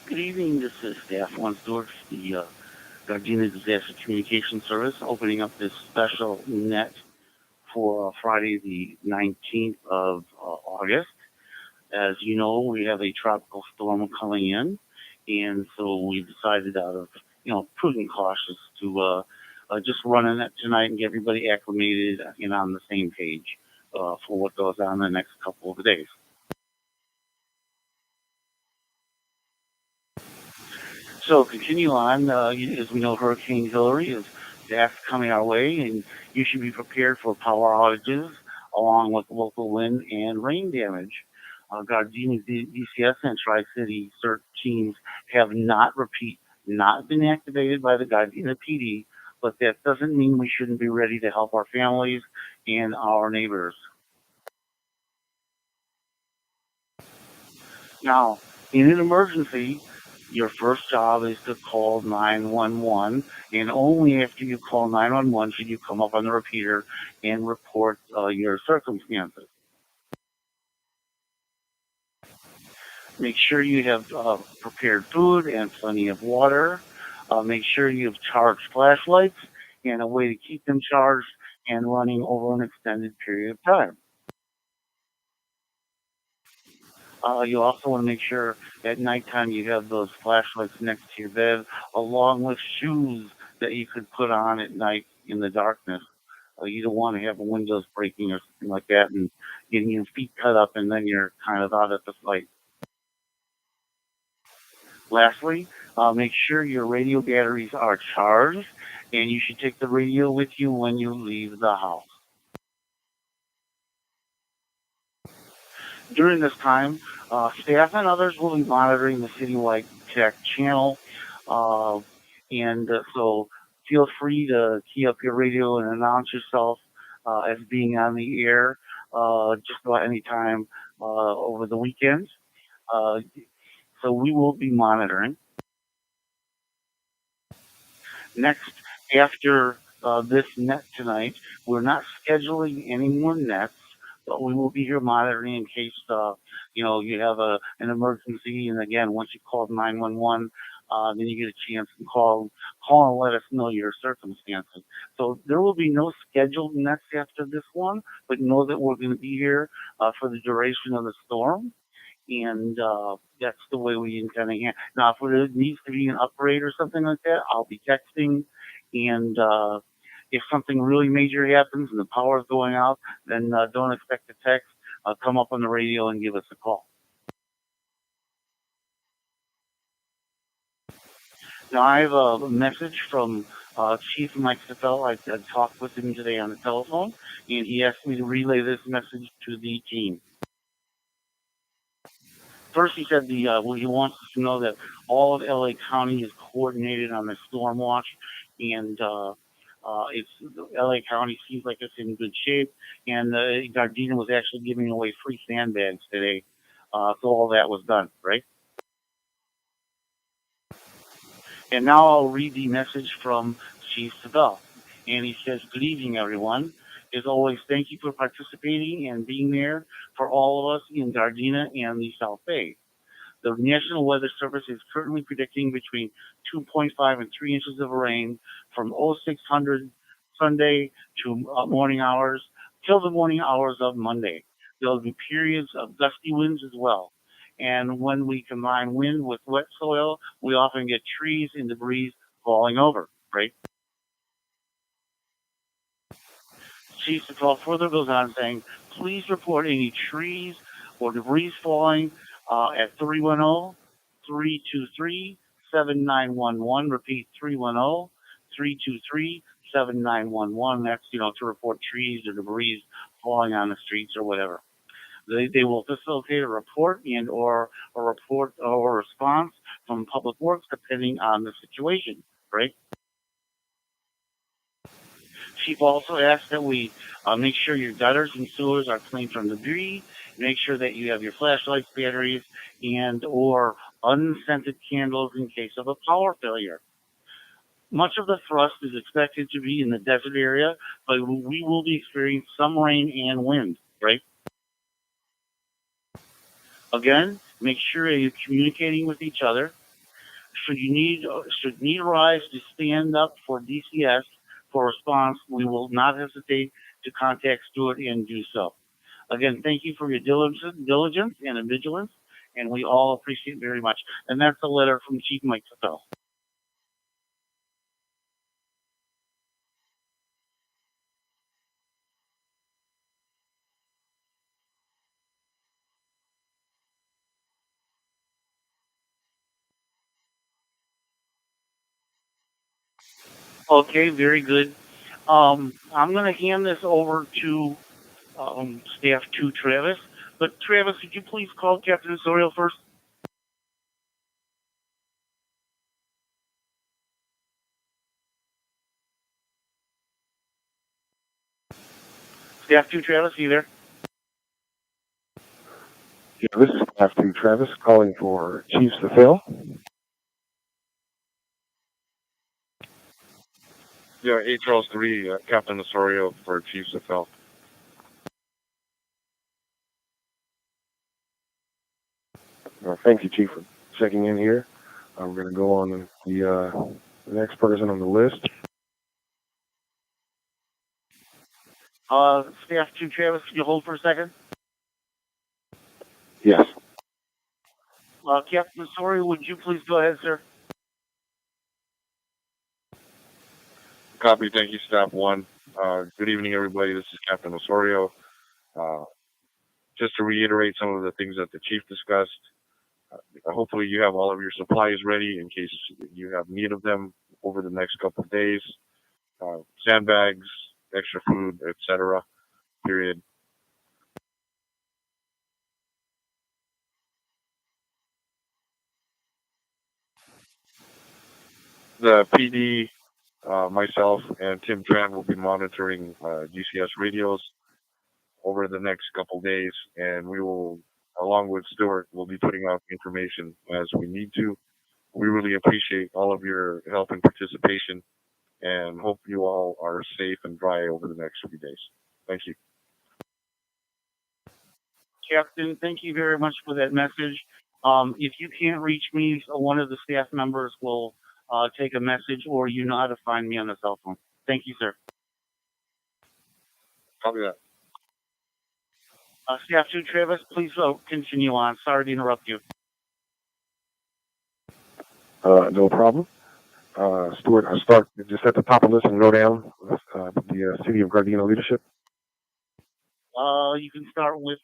Good evening. This is Staff One Stuart, the Gardena Disaster Communication Service, opening up this special net for Friday, the 19th of August. As you know, we have a tropical storm coming in, and so we decided, out of prudent cautious, to just run a net tonight and get everybody acclimated and on the same page for what goes on the next couple of days. So continue on. As we know, Hurricane Hilary is fast coming our way, and you should be prepared for power outages along with local wind and rain damage. Gardena DCS and Tri-City search teams have not been activated by the Gardena PD, but that doesn't mean we shouldn't be ready to help our families and our neighbors. Now, in an emergency, your first job is to call 911, and only after you call 911 should you come up on the repeater and report your circumstances. Make sure you have prepared food and plenty of water. Make sure you have charged flashlights and a way to keep them charged and running over an extended period of time. You also want to make sure at nighttime you have those flashlights next to your bed, along with shoes that you could put on at night in the darkness. You don't want to have windows breaking or something like that and getting your feet cut up, and then you're kind of out at the fight. Lastly, make sure your radio batteries are charged, and you should take the radio with you when you leave the house. During this time, staff and others will be monitoring the citywide tech channel, uh, and so feel free to key up your radio and announce yourself as being on the air just about any time over the weekends. Uh, so we will be monitoring. Next, after this net tonight, we're not scheduling any more nets, but we will be here monitoring in case you have an emergency. And again, once you call 911, then you get a chance to call and let us know your circumstances. So there will be no scheduled nets after this one, but know that we're going to be here for the duration of the storm, and that's the way we intend to handle. Now, if there needs to be an upgrade or something like that, I'll be texting, and if something really major happens and the power is going out, then don't expect a text. Come up on the radio and give us a call. Now, I have a message from Chief Mike Steffel. I talked with him today on the telephone, and he asked me to relay this message to the team. First, he said he wants us to know that all of LA County is coordinated on the storm watch, and it's LA County seems like it's in good shape. And Gardena was actually giving away free sandbags today, so all that was done, right? And now I'll read the message from Chief Sabell, and he says, "Good evening, everyone. As always, thank you for participating and being there for all of us in Gardena and the South Bay. The National Weather Service is currently predicting between 2.5 and 3 inches of rain from 0600 Sunday to morning hours till the morning hours of Monday. There will be periods of gusty winds as well. And when we combine wind with wet soil, we often get trees and debris falling over, right?" Chief Patrol further goes on saying, "Please report any trees or debris falling at 310-323-7911. Repeat, 310-323-7911. That's, to report trees or debris falling on the streets or whatever. They will facilitate a report or a response from Public Works depending on the situation, right?" Chief also asked that we make sure your gutters and sewers are clean from debris. Make sure that you have your flashlights, batteries, and or unscented candles in case of a power failure. Much of the thrust is expected to be in the desert area, but we will be experiencing some rain and wind, right? Again, make sure you're communicating with each other. should need rise to stand up for DCS for response, we will not hesitate to contact Stuart and do so. Again, thank you for your diligence and vigilance, and we all appreciate it very much. And that's a letter from Chief Mike Patel. Okay, very good. I'm going to hand this over to Staff 2 Travis. But Travis, could you please call Captain Osorio first? Staff 2 Travis, are you there? Yeah, this is Staff 2 Travis calling for Chief Phil. Yeah, 8 Charles 3, Captain Osorio for Chief Phil. Thank you, Chief, for checking in here. We're going to go on the next person on the list. Staff 2 Travis, can you hold for a second? Yes. Captain Osorio, would you please go ahead, sir? Copy, thank you, Staff 1. Good evening, everybody. This is Captain Osorio. Just to reiterate some of the things that the Chief discussed, hopefully you have all of your supplies ready in case you have need of them over the next couple of days. Sandbags, extra food, etc. Period. The PD, myself, and Tim Tran will be monitoring GCS radios over the next couple days, and we will, along with Stuart, will be putting out information as we need to. We really appreciate all of your help and participation, and hope you all are safe and dry over the next few days. Thank you. Captain, thank you very much for that message. If you can't reach me, one of the staff members will take a message, or you know how to find me on the cell phone. Thank you, sir. Copy that. Staff 2 Travis, please continue on. Sorry to interrupt you. No problem. Stuart, I start just at the top of the list and go down the City of Gardena leadership. You can start with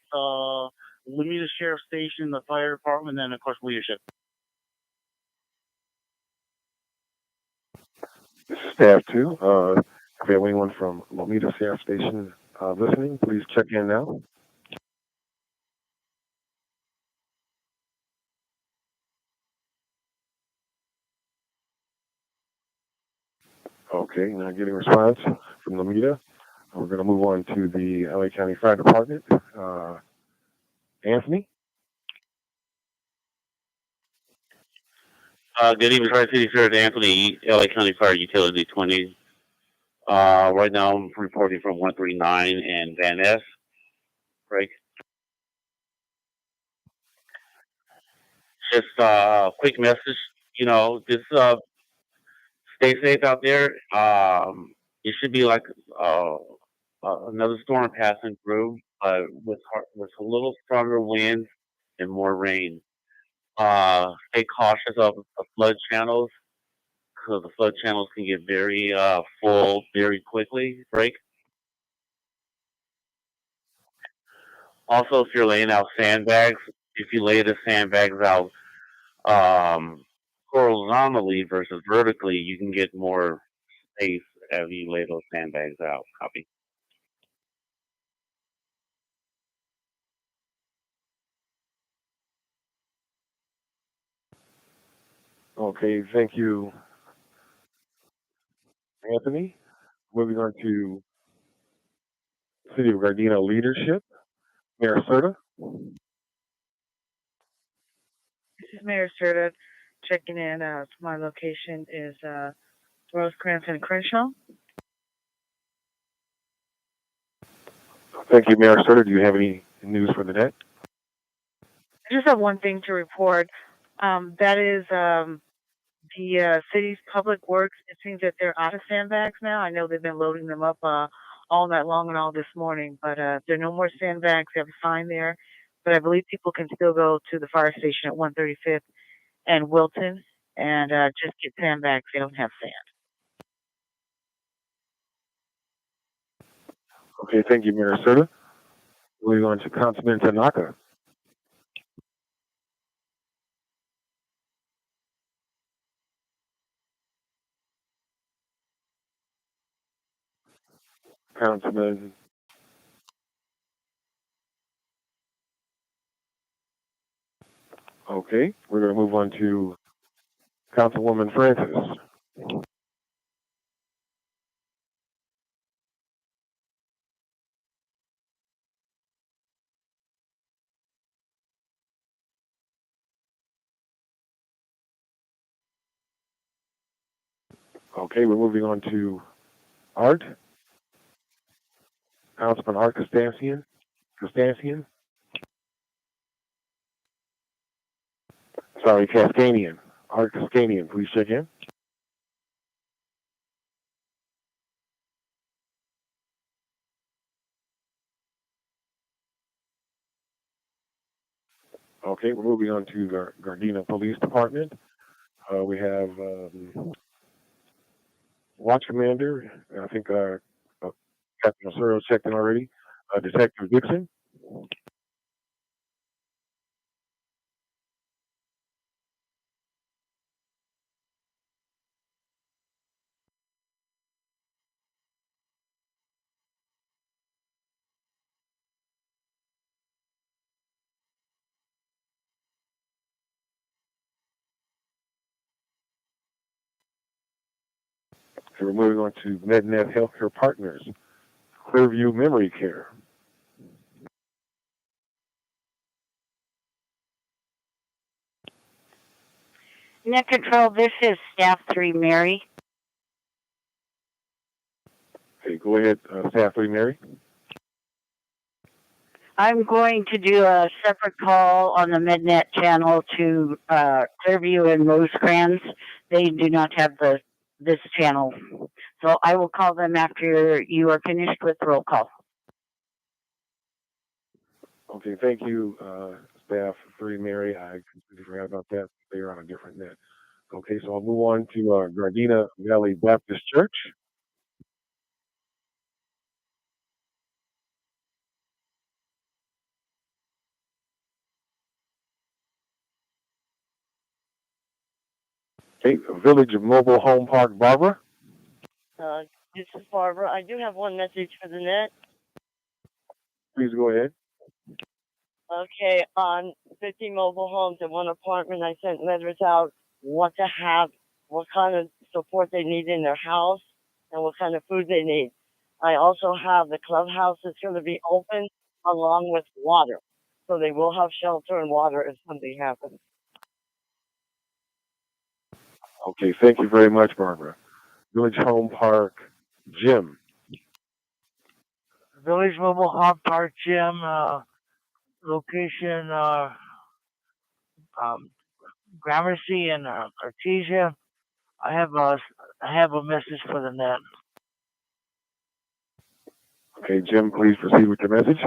Lamita Sheriff Station, the fire department, and then, of course, leadership. This is Staff 2. If we have anyone from Lomita Sheriff Station listening, please check in now. Okay, not getting a response from Lomita. We're going to move on to the LA County Fire Department. Anthony? Good evening, Tri-City Sheriff Anthony, LA County Fire Utility 20. Right now I'm reporting from 139 and Van Ness. Right. Just a quick message, just stay safe out there. It should be like another storm passing through, with a little stronger winds and more rain. Stay cautious of the flood channels, because the flood channels can get very full very quickly. Right. Also, if you're laying out sandbags, if you lay the sandbags out um, horizontally versus vertically, you can get more space as you lay those sandbags out. Copy. Okay, thank you, Anthony. Moving on to City of Gardena leadership. Mayor Serta. This is Mayor Stuart checking in. My location is Rosecrans and Crenshaw. Thank you, Mayor Serta. Do you have any news for the net? I just have one thing to report. That is the city's public works, it seems that they're out of sandbags now. I know they've been loading them up all night long and all this morning, but there are no more sandbags. They have a sign there, but I believe people can still go to the fire station at 135th and Wilton and just get sandbags. They don't have sand. Okay, thank you, Minnesota. Moving on to Councilman Tanaka. Councilman. Okay, we're going to move on to Councilwoman Francis. Okay, we're moving on to Art. Councilman Art Costanzian. Sorry, Cascanian. Art Cascanian, please check in. Okay, we're moving on to the Gardena Police Department. We have Watch Commander. I think Captain Osorio checked in already. Detective Dixon. And we're moving on to MedNet Healthcare Partners. Clearview Memory Care. Net Control, this is Staff 3 Mary. Okay, go ahead, Staff 3 Mary. I'm going to do a separate call on the MedNet channel to Clearview and Rosecrans. They do not have this channel. So I will call them after you are finished with roll call. Okay, thank you, Staff 3 Mary. I completely forgot about that. They are on a different net. Okay, so I'll move on to Gardena Valley Baptist Church. Okay, Village Mobile Home Park, Barbara. This is Barbara. I do have one message for the net. Please go ahead. Okay, on 50 mobile homes and one apartment, I sent letters out what to have, what kind of support they need in their house, and what kind of food they need. I also have the clubhouse that's going to be open along with water. So they will have shelter and water if something happens. Okay, thank you very much, Barbara. Village Home Park, Jim. Village Mobile Home Park Gym, location Gramercy and Artesia. I have a message for the net. Okay, Jim, please proceed with your message.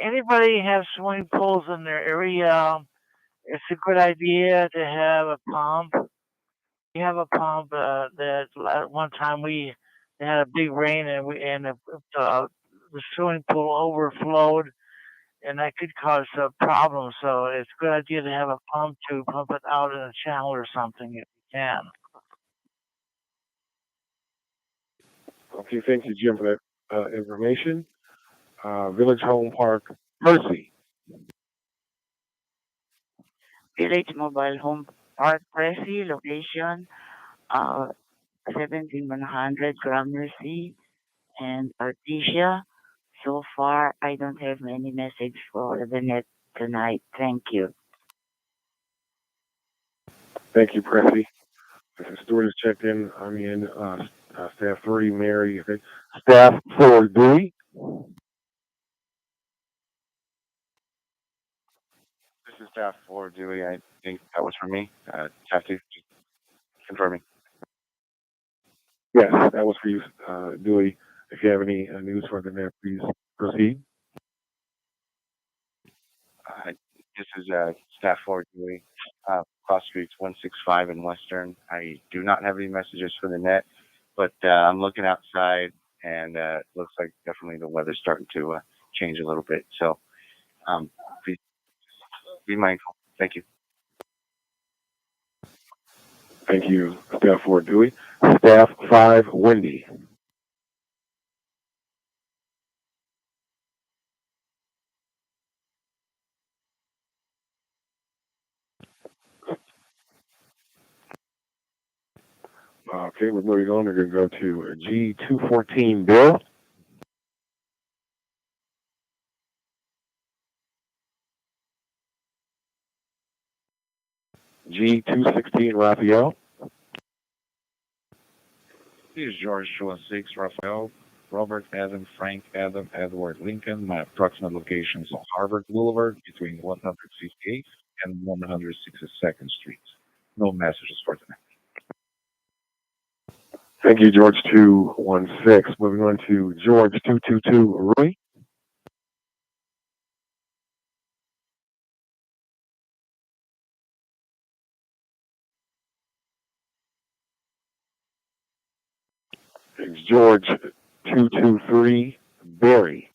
Anybody have swimming pools in their area? It's a good idea to have a pump. We have a pump that at one time they had a big rain and the swimming pool overflowed and that could cause problems. So it's a good idea to have a pump to pump it out in a channel or something if you can. Okay, thank you, Jim, for that information. Village Home Park, Mercy. Village Mobile Home Park Presi, location 17100 Gramercy and Artesia. So far, I don't have any message for the net tonight. Thank you. Thank you, Pressy. Stuart has checked in. I'm in. Staff 3, Mary. Okay. Staff 4, Dewey. This is staff for Dewey. I think that was for me. Have to just confirming. Yes, that was for you, Dewey. If you have any news for the net, please proceed. This is staff for Dewey. Cross Streets 165 in Western. I do not have any messages for the net, but I'm looking outside and it looks like definitely the weather's starting to change a little bit. So please be mindful. Thank you. Thank you, Staff 4, Dewey. Staff 5, Wendy. Okay, we're moving on. We're going to go to G214, Bill. G216, Raphael. This is George 216, Raphael, Robert, Adam, Frank, Adam, Edward, Lincoln. My approximate locations on Harvard Boulevard between 158th and 162nd Street. No messages for tonight. Thank you, George 216. Moving on to George 222, Rui. It's George 223, Barry.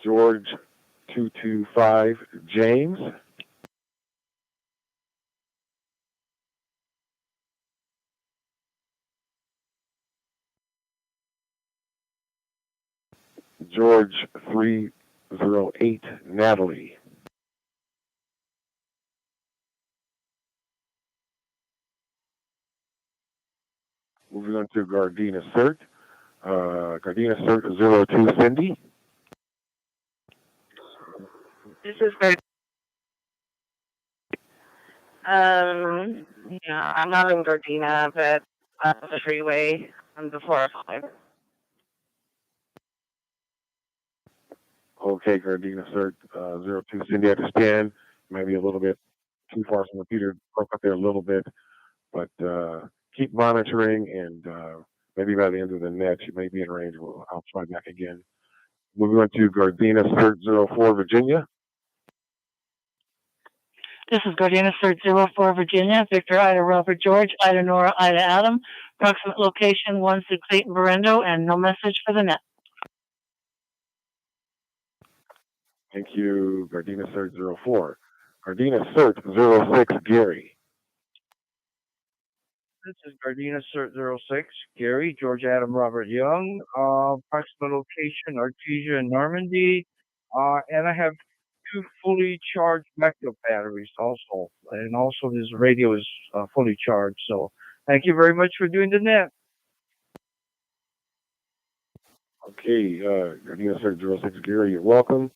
George 225, James. George 308, Natalie. Moving on to Gardena Cert. Gardena Cert 02, Cindy. This is very. Yeah, I'm not in Gardena, but on the freeway on the 405. Okay, Gardena Cert 02, Cindy. I understand. Might be a little bit too far from the computer. Broke up there a little bit, but keep monitoring, and maybe by the end of the net, you may be in range. I'll try back again. Moving on to Gardena Cert 04, Virginia. This is Gardena Cert 04, Virginia. Victor, Ida, Robert, George, Ida, Nora, Ida, Adam. Approximate location 168 Berendo, and no message for the net. Thank you, Gardena Cert 04. Gardena Cert 06, Gary. This is Gardena Cert 06, Gary, George Adam Robert Young, approximate location Artesia and Normandy, and I have two fully charged backup batteries also, and also this radio is fully charged. So thank you very much for doing the net. Okay, Gardena Cert 06, Gary, you're welcome.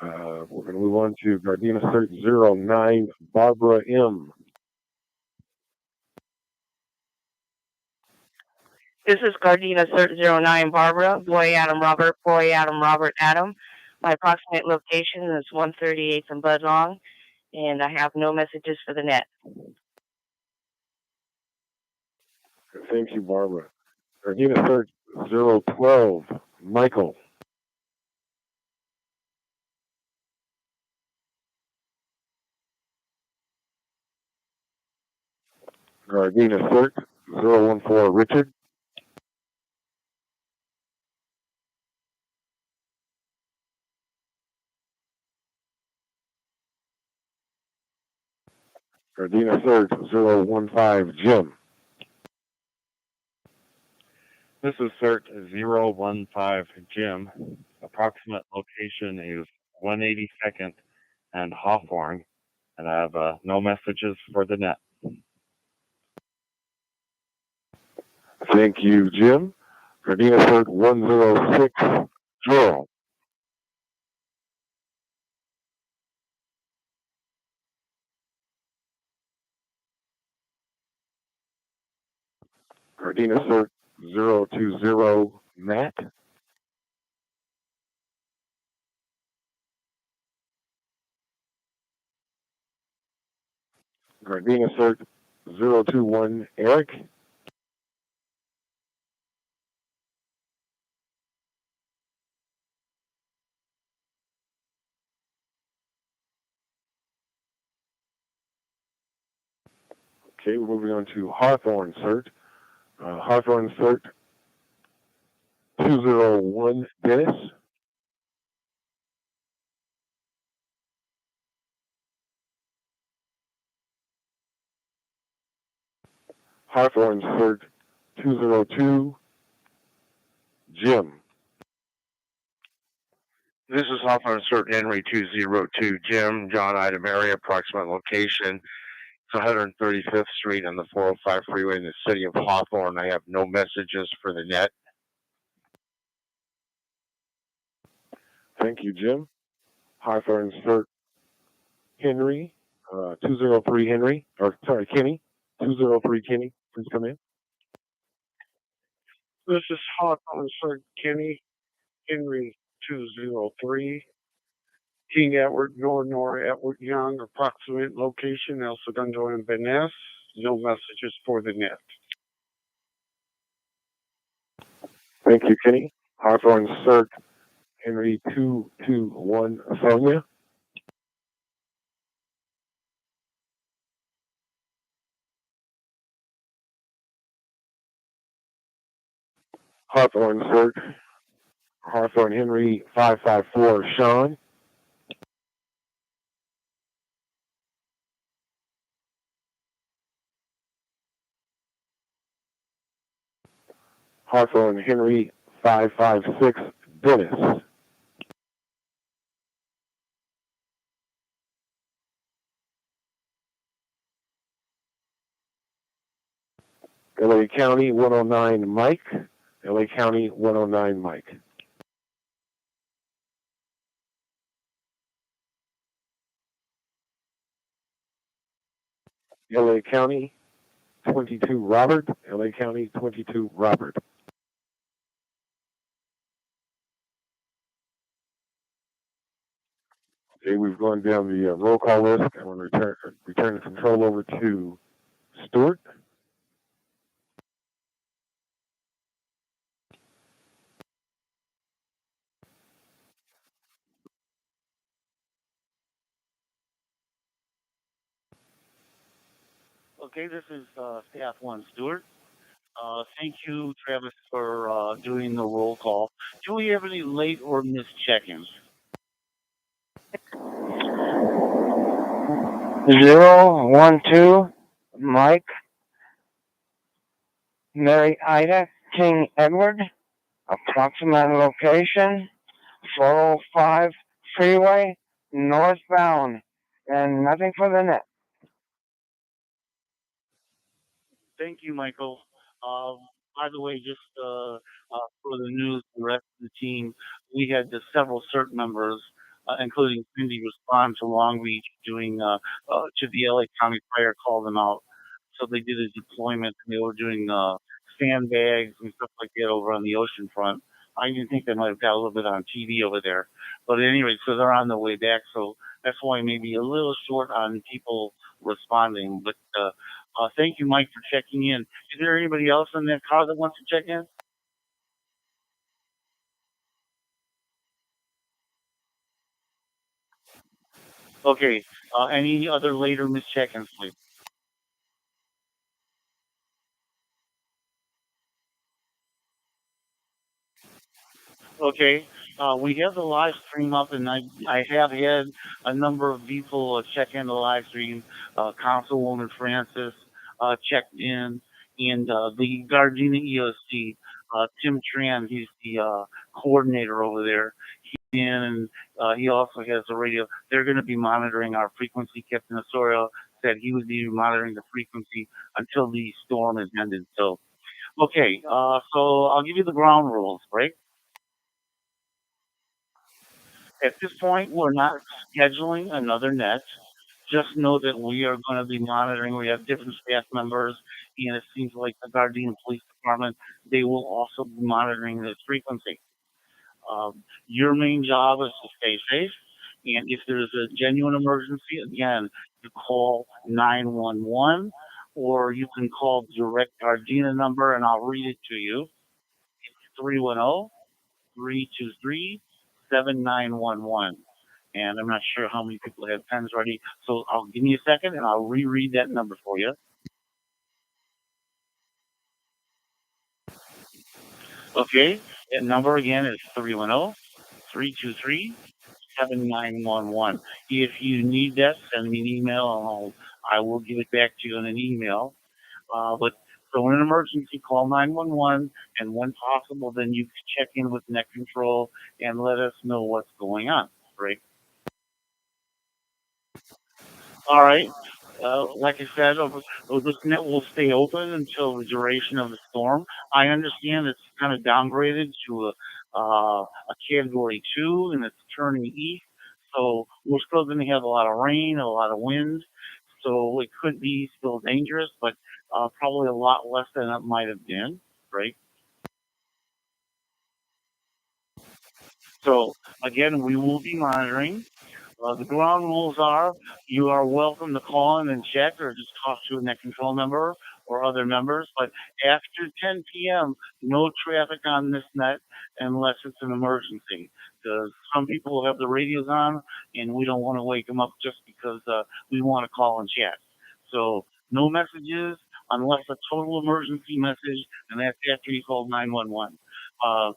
We're going to move on to Gardena Cert 09, Barbara M. This is Gardena Cert 09, Barbara, boy Adam Robert, Adam. My approximate location is 138th and Budlong, and I have no messages for the net. Thank you, Barbara. Gardena Cert 012, Michael. Gardena Cert 014, Richard. Gardena Cert 015, Jim. This is Cert 015, Jim. Approximate location is 182nd and Hawthorne, and I have no messages for the net. Thank you, Jim. Gardena Cert 1060. Gardena Cert 020 Matt. Gardena Cert 021 Eric. Okay, we're moving on to Hawthorne Cert. Hawthorne Cert 201 Dennis. Hawthorne Cert 202 Jim. This is Hawthorne Cert Henry 202 Jim, John Item area, approximate location. It's 135th Street and the 405 freeway in the city of Hawthorne. I have no messages for the net. Thank you, Jim. Hawthorne Cert Henry 203 Henry, or sorry, Kenny 203 Kenny. Please come in. This is Hawthorne Cert Kenny Henry 203. King Edward, Nor Edward Young, approximate location, El Segundo and Benes. No messages for the net. Thank you, Kenny. Hawthorne Cert Henry 221 Sonia. Hawthorne Cert Hawthorne Henry 554 Sean. Hawthorne Henry 556 Dennis. LA County 109 Mike. LA County 109 Mike. LA County 22 Robert. LA County 22 Robert. Okay, we've gone down the roll call list. I want to return the control over to Stuart. Okay, this is Staff 1 Stuart. Thank you, Travis, for doing the roll call. Do we have any late or missed check-ins? 012 Mike, Mary Ida, King Edward, approximate location 405 freeway, northbound, and nothing for the net. Thank you, Michael. By the way, just for the news, the rest of the team, we had several CERT members, including Cindy, respond to Long Beach doing to the LA County Fire, call them out. So they did a deployment, and they were doing sandbags and stuff like that over on the ocean front. I even think they might have got a little bit on TV over there. But anyway, so they're on the way back. So that's why maybe a little short on people responding. But thank you, Mike, for checking in. Is there anybody else in that car that wants to check in? Okay. Any other later missed check-ins, please? Okay. We have the live stream up, and I have had a number of people check in the live stream. Councilwoman Francis checked in, and the Gardena EOC, Tim Tran, he's the coordinator over there. He's in, and he also has a radio. They're going to be monitoring our frequency. Captain Osorio said he would be monitoring the frequency until the storm has ended. So Okay, so I'll give you the ground rules, right? At this point, we're not scheduling another net. Just know that we are going to be monitoring. We have different staff members, and it seems like the Gardena Police Department, they will also be monitoring the frequency. Your main job is to stay safe, and if there's a genuine emergency, again, you call 911, or you can call direct Gardena number, and I'll read it to you. It's 310-323-7911. And I'm not sure how many people have pens ready, so I'll give me a second and I'll reread that number for you. Okay, that number again is 310-323-7911. If you need that, send me an email and I will give it back to you in an email. But so in an emergency, call 911, and when possible, then you can check in with Net Control and let us know what's going on. Right? All right. Like I said, this net will stay open until the duration of the storm. I understand it's kind of downgraded to a category 2, and it's turning east. So we're still going to have a lot of rain, a lot of wind. So it could be still dangerous, but probably a lot less than it might have been, right? So again, we will be monitoring. The ground rules are you are welcome to call in and check or just talk to a net control member or other members. But after 10 p.m., no traffic on this net unless it's an emergency. Because some people have the radios on and we don't want to wake them up just because we want to call and chat. So no messages unless a total emergency message, and that's after you call 911. Uh,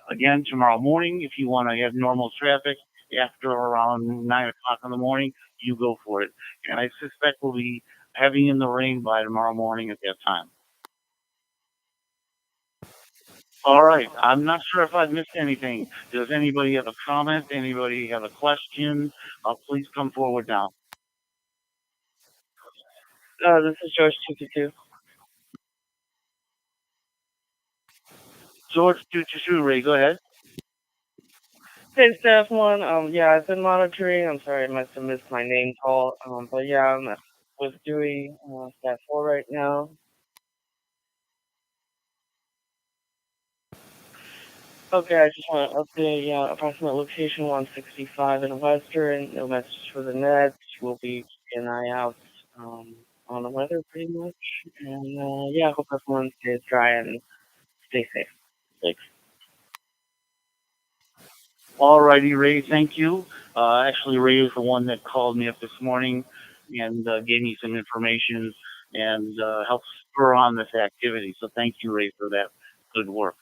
Again, tomorrow morning, if you want to have normal traffic after around 9 o'clock in the morning, you go for it. And I suspect we'll be heavy in the rain by tomorrow morning at that time. All right. I'm not sure if I've missed anything. Does anybody have a comment? Anybody have a question? Please come forward now. This is George 222. George 222, Ray, go ahead. Hey, Staff 1. Yeah, I've been monitoring. I'm sorry, I must have missed my name call. But yeah, I'm with Dewey, Staff 4 right now. Okay, I just want to update, yeah, approximate location 165 in Western. No message for the Nets. We'll be keeping an eye out on the weather pretty much. And yeah, I hope everyone stays dry and stay safe. Thanks. All righty, Ray, thank you. Actually, Ray is the one that called me up this morning and gave me some information and helped spur on this activity. So thank you, Ray, for that good work.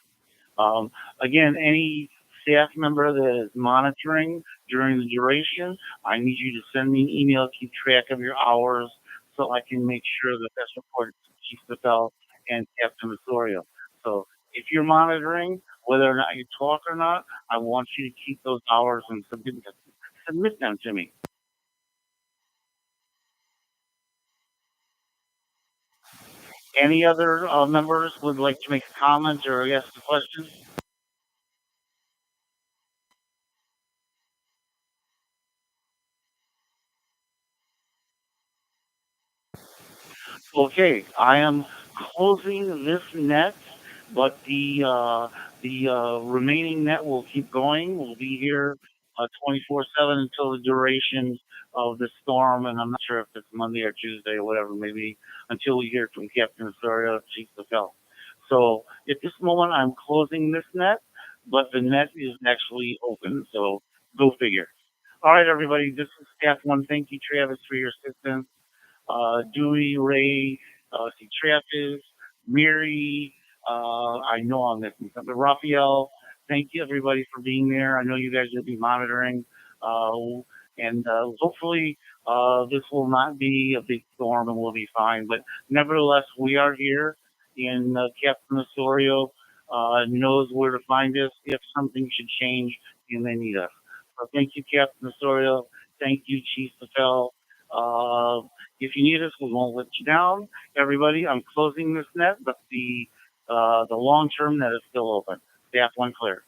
Um, Again, any staff member that is monitoring during the duration, I need you to send me an email, keep track of your hours, so I can make sure that that's reported to Chief Patel and Captain Osorio. So if you're monitoring, whether or not you talk or not, I want you to keep those hours and submit them to me. Any other members would like to make a comment or ask a question? Okay, I am closing this net, but the remaining net will keep going. We'll be here 24/7 until the duration of the storm, and I'm not sure if it's Monday or Tuesday or whatever, maybe until we hear from Captain Osorio, Chief Patel. So at this moment, I'm closing this net, but the net is actually open. So go figure. All right, everybody. This is Staff One. Thank you, Travis, for your assistance. Dewey, Ray, see Trappist, Miri. I know I'm missing something. Raphael, thank you everybody for being there. I know you guys will be monitoring, uh, and hopefully this will not be a big storm and we'll be fine. But nevertheless, we are here, and Captain Osorio knows where to find us if something should change and they need us. So thank you, Captain Osorio. Thank you, Chief Patel. Uh, if you need us, we won't let you down. Everybody, I'm closing this net, but the the long term net is still open. Staff one clear.